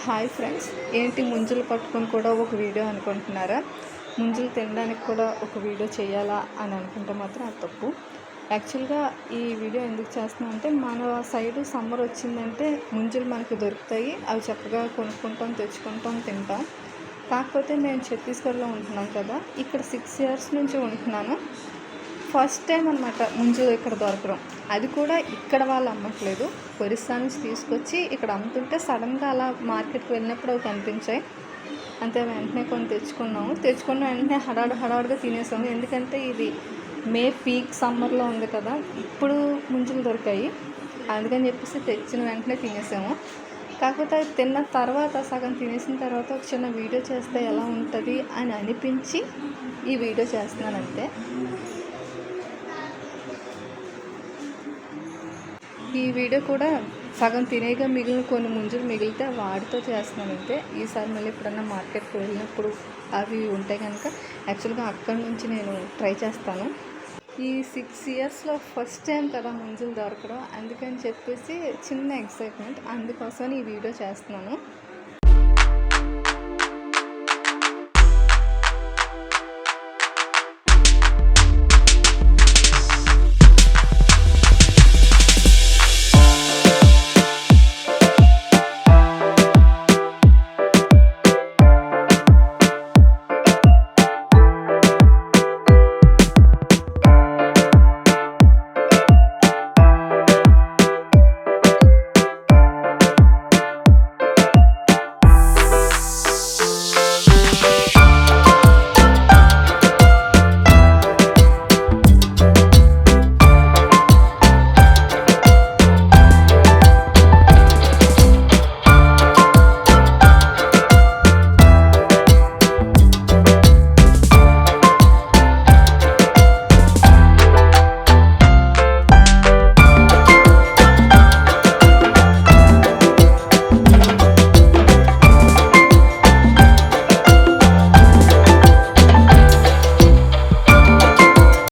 Hi friends, ఏంటి ముంజలు పట్టుకొని కూడా ఒక వీడియో అనుకుంటున్నారా? ముంజలు తినడానికి కూడా ఒక వీడియో చేయాలా అని అనుకుంటే మాత్రం అది తప్పు. యాక్చువల్గా ఈ వీడియో ఎందుకు చేస్తున్నాం అంటే, మన సైడు సమ్మర్ వచ్చిందంటే ముంజలు మనకు దొరుకుతాయి. అవి చక్కగా కొనుక్కుంటాం, తెచ్చుకుంటాం, తింటాం. కాకపోతే నేను ఛత్తీస్గఢ్లో ఉంటున్నాం కదా, ఇక్కడ 6 years నుంచి ఉంటున్నాను. ఫస్ట్ టైం అనమాట ముంజలు ఇక్కడ దొరకడం. అది కూడా ఇక్కడ వాళ్ళు అమ్మట్లేదు, ఒరిస్సా నుంచి తీసుకొచ్చి ఇక్కడ అమ్ముతుంటే సడన్గా అలా మార్కెట్కి వెళ్ళినప్పుడు అవి కనిపించాయి. అంతే, వెంటనే కొన్ని తెచ్చుకున్న వెంటనే హడావుడిగా తినేసాము. ఎందుకంటే ఇది మే పీక్ సమ్మర్లో ఉంది కదా, ఇప్పుడు ముంజలు దొరికాయి. అందుకని చెప్పేసి తెచ్చిన వెంటనే తినేసాము. కాకపోతే అది తిన్న తర్వాత, సగం తినేసిన తర్వాత ఒక చిన్న వీడియో చేస్తే ఎలా ఉంటుంది అని అనిపించి ఈ వీడియో చేస్తున్నాను అంతే. ఈ వీడియో కూడా సగం తినేగా మిగిలిన కొన్ని ముంజలు మిగిలితే వాటితో చేస్తున్నాను అంతే. ఈసారి మళ్ళీ ఎప్పుడన్నా మార్కెట్కి వెళ్ళినప్పుడు అవి ఉంటే కనుక యాక్చువల్గా అక్కడి నుంచి నేను ట్రై చేస్తాను. ఈ 6 yearsలో ఫస్ట్ టైం కదా ముంజలు దొరకడం, అందుకని చెప్పేసి చిన్న ఎక్సైట్మెంట్, అందుకోసమని ఈ వీడియో చేస్తున్నాను.